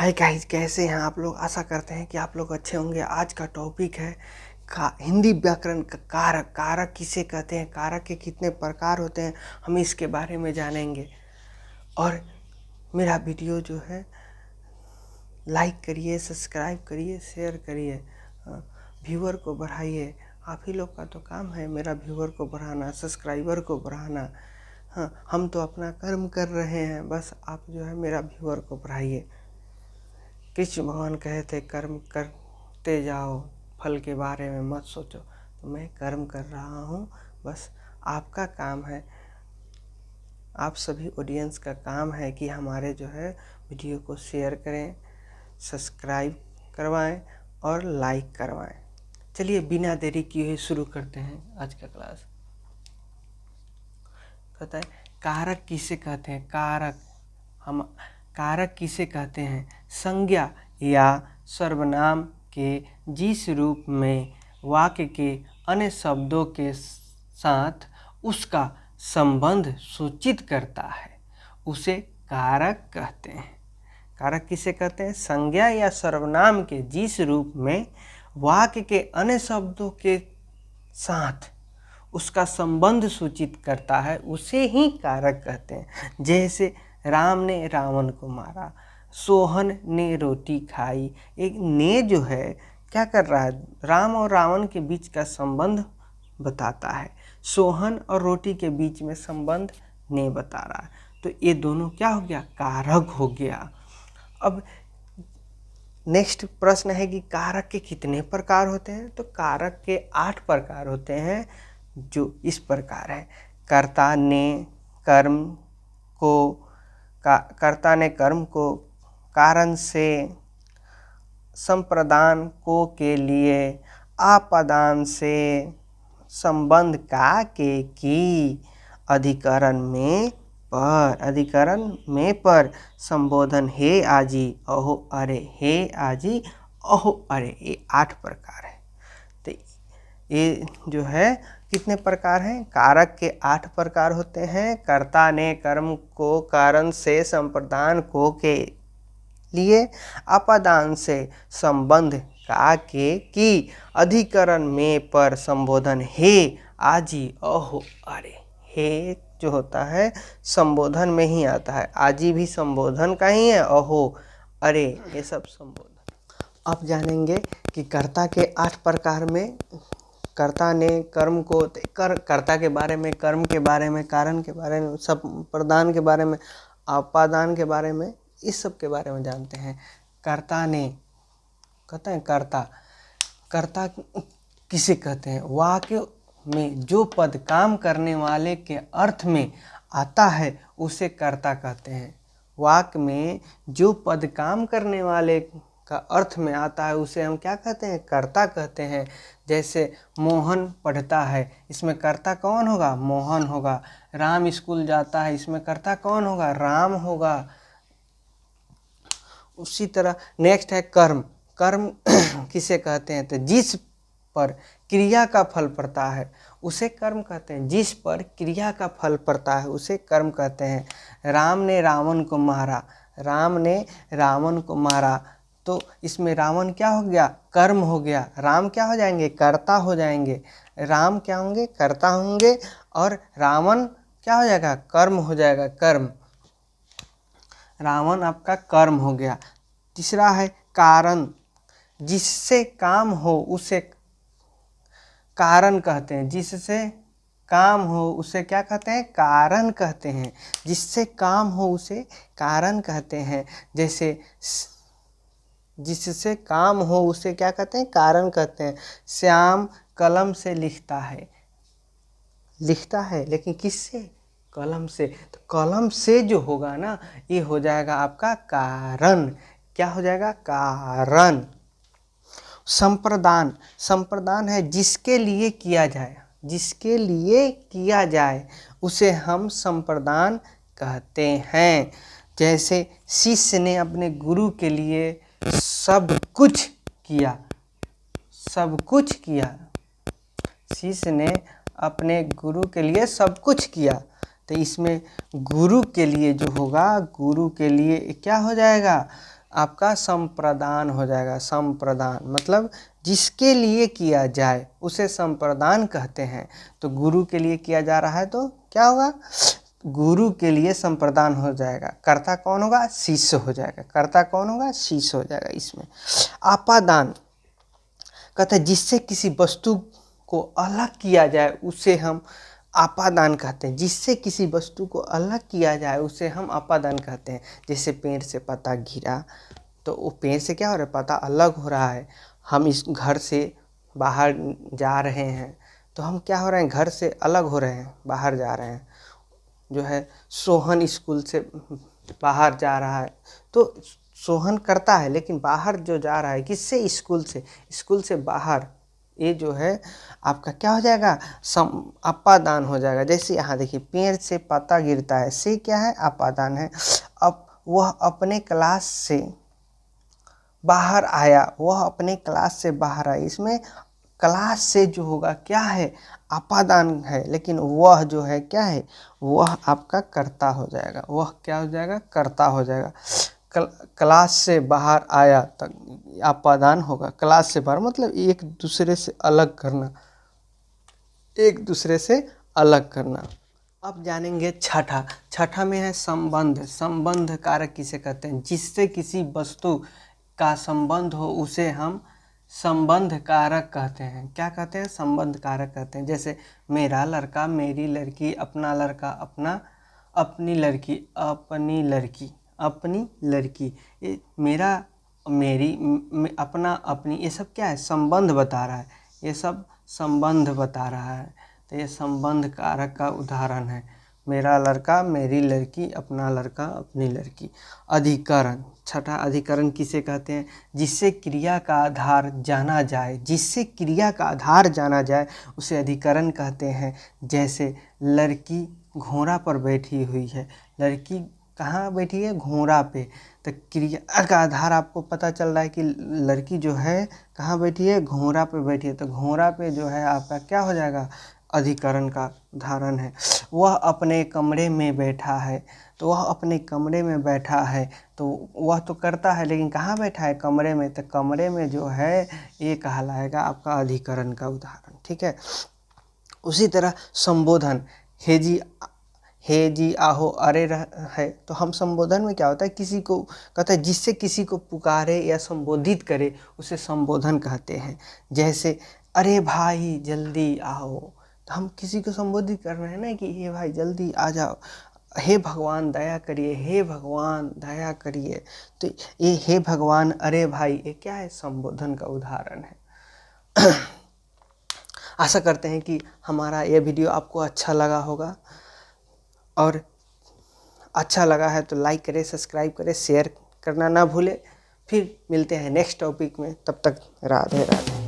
Hi guys, कैसे हैं आप लोग। आशा करते हैं कि आप लोग अच्छे होंगे। आज का टॉपिक है हिंदी व्याकरण का कारक। कारक किसे कहते हैं, कारक के कितने प्रकार होते हैं, हम इसके बारे में जानेंगे। और मेरा वीडियो जो है लाइक करिए, सब्सक्राइब करिए, शेयर करिए, व्यूअर को बढ़ाइए। आप ही लोग का तो काम है मेरा व्यूअर को बढ़ाना, सब्सक्राइबर को बढ़ाना। हाँ, हम तो अपना कर्म कर रहे हैं, बस आप जो है मेरा व्यूअर को बढ़ाइए। कृष्ण भगवान कहे थे कर्म करते जाओ, फल के बारे में मत सोचो। तो मैं कर्म कर रहा हूँ, बस आपका काम है, आप सभी ऑडियंस का काम है कि हमारे जो है वीडियो को शेयर करें, सब्सक्राइब करवाएं और लाइक करवाएं। चलिए बिना देरी किए हुए शुरू करते हैं आज का क्लास। कहता है कारक किसे कहते हैं। कारक किसे कहते हैं। संज्ञा या सर्वनाम के जिस रूप में वाक्य के अन्य शब्दों के साथ उसका संबंध सूचित करता है उसे कारक कहते हैं। कारक किसे कहते हैं। संज्ञा या सर्वनाम के जिस रूप में वाक्य के अन्य शब्दों के साथ उसका संबंध सूचित करता है उसे ही कारक कहते हैं। जैसे राम ने रावण को मारा, सोहन ने रोटी खाई। एक ने जो है क्या कर रहा है, राम और रावण के बीच का संबंध बताता है। सोहन और रोटी के बीच में संबंध ने बता रहा है। तो ये दोनों क्या हो गया, कारक हो गया। अब नेक्स्ट प्रश्न है कि कारक के कितने प्रकार होते हैं। तो कारक के 8 प्रकार होते हैं, जो इस प्रकार है। कर्ता ने कर्म को कारण से, संप्रदान को के लिए, आपादान से, संबंध का के की, अधिकरण में पर, संबोधन हे आजी अहो अरे, हे आजी अहो अरे। ये 8 प्रकार है। तो ये जो है कितने प्रकार हैं। कारक के 8 प्रकार होते हैं। कर्ता ने कर्म को कारण से, संप्रदान को के लिए, आपादान से, संबंध का के की, अधिकरण में पर, संबोधन हे आजी अहो अरे। हे जो होता है संबोधन में ही आता है, आजी भी संबोधन का ही है, अहो अरे ये सब संबोधन। अब जानेंगे कि कर्ता के 8 प्रकार में कर्ता ने कर्म को, कर्ता के बारे में, कर्म के बारे में, कारण के बारे में, सब प्रदान के बारे में, आपादान के बारे में, इस सब के बारे में जानते हैं। कर्ता ने कहते हैं कर्ता किसे कहते हैं। वाक्य में जो पद काम करने वाले के अर्थ में आता है उसे कर्ता कहते हैं। वाक्य में जो पद काम करने वाले का अर्थ में आता है उसे हम क्या कहते हैं, कर्ता कहते हैं। जैसे मोहन पढ़ता है, इसमें कर्ता कौन होगा, मोहन होगा। राम स्कूल जाता है, इसमें कर्ता कौन होगा, राम होगा। उसी तरह नेक्स्ट है कर्म किसे कहते हैं। तो जिस पर क्रिया का फल पड़ता है उसे कर्म कहते हैं। जिस पर क्रिया का फल पड़ता है उसे कर्म कहते हैं। राम ने रावण को मारा, तो इसमें रावण क्या हो गया, कर्म हो गया। राम क्या हो जाएंगे, कर्ता हो जाएंगे। राम क्या होंगे, कर्ता होंगे, और रावण क्या हो जाएगा, कर्म हो जाएगा। कर्म, रावण आपका कर्म हो गया। तीसरा है कारण, जिससे काम हो उसे कारण कहते हैं। जिससे काम हो उसे क्या कहते हैं, कारण कहते हैं। जिससे काम हो उसे कारण कहते हैं। जैसे जिससे काम हो उसे क्या कहते हैं, कारण कहते हैं। श्याम कलम से लिखता है, लेकिन किससे, कलम से। तो कलम से जो होगा ना, ये हो जाएगा आपका कारण। क्या हो जाएगा, कारण। संप्रदान है जिसके लिए किया जाए उसे हम संप्रदान कहते हैं। जैसे शिष्य ने अपने गुरु के लिए सब कुछ किया। शिष्य ने अपने गुरु के लिए सब कुछ किया। तो इसमें गुरु के लिए जो होगा, गुरु के लिए क्या हो जाएगा, आपका संप्रदान हो जाएगा। संप्रदान मतलब जिसके लिए किया जाए उसे संप्रदान कहते हैं। तो गुरु के लिए किया जा रहा है तो क्या होगा, गुरु के लिए संप्रदान हो जाएगा। कर्ता कौन होगा, शिष्य हो जाएगा। कर्ता कौन होगा, शिष्य हो जाएगा। इसमें आपादान कहते हैं जिससे किसी वस्तु को अलग किया जाए उसे हम आपादान कहते हैं। जिससे किसी वस्तु को अलग किया जाए उसे हम आपादान कहते हैं। जैसे पेड़ से पत्ता गिरा तो वो पेड़ से क्या हो रहा है, पत्ता अलग हो रहा है। हम इस घर से बाहर जा रहे हैं तो हम क्या हो रहे हैं, घर से अलग हो रहे हैं, बाहर जा रहे हैं। जो है सोहन स्कूल से बाहर जा रहा है तो सोहन करता है लेकिन बाहर जो जा रहा है किससे, स्कूल से। स्कूल से बाहर ये जो है आपका क्या हो जाएगा, आपादान हो जाएगा। जैसे यहाँ देखिए पेड़ से पत्ता गिरता है, से क्या है, आपादान है। अब वह अपने क्लास से बाहर आया, वह अपने क्लास से बाहर आया। इसमें क्लास से जो होगा क्या है, आपादान है, लेकिन वह जो है क्या है, वह आपका कर्ता हो जाएगा। वह क्या हो जाएगा, कर्ता हो जाएगा। क्लास से बाहर आया तक आपादान होगा। क्लास से बाहर मतलब एक दूसरे से अलग करना, एक दूसरे से अलग करना। अब जानेंगे छठा। छठा में है संबंध। संबंध कारक किसे कहते हैं, जिससे किसी वस्तु का संबंध हो उसे हम संबंध कारक कहते हैं। क्या कहते हैं, संबंध कारक कहते हैं। जैसे मेरा लड़का, मेरी लड़की, अपना लड़का, अपना, अपनी लड़की, अपनी लड़की, अपनी लड़की। ये मेरा, मेरी, अपना, अपनी, ये सब क्या है, संबंध बता रहा है। ये सब संबंध बता रहा है। तो ये संबंध कारक का उदाहरण है। मेरा लड़का, मेरी लड़की, अपना लड़का, अपनी लड़की। अधिकरण। छठा अधिकरण किसे कहते हैं, जिससे क्रिया का आधार जाना जाए। जिससे क्रिया का आधार जाना जाए उसे अधिकरण कहते हैं। जैसे लड़की घोड़ा पर बैठी हुई है। लड़की कहाँ बैठी है, घोड़ा पे। तो क्रिया का आधार आपको पता चल रहा है कि लड़की जो है कहाँ बैठी है, घोड़ा पे बैठी है। तो घोड़ा पे जो है आपका क्या हो जाएगा, अधिकरण का उदाहरण है। वह अपने कमरे में बैठा है। तो वह अपने कमरे में बैठा है तो वह तो करता है लेकिन कहाँ बैठा है, कमरे में। तो कमरे में जो है ये कहलाएगा आपका अधिकरण का उदाहरण। ठीक है। उसी तरह संबोधन। हे जी, हे जी, आहो, अरे है। तो हम संबोधन में क्या होता है, किसी को कहता है जिससे किसी को पुकारे या संबोधित करे उसे संबोधन कहते हैं। जैसे अरे भाई जल्दी आओ, तो हम किसी को संबोधित कर रहे हैं ना कि हे भाई जल्दी आ जाओ। हे भगवान दया करिए, हे भगवान दया करिए। तो ये हे भगवान, अरे भाई, ये क्या है, संबोधन का उदाहरण है। आशा करते हैं कि हमारा ये वीडियो आपको अच्छा लगा होगा, और अच्छा लगा है तो लाइक करें, सब्सक्राइब करें, शेयर करना ना भूलें। फिर मिलते हैं नेक्स्ट टॉपिक में, तब तक राधे राधे।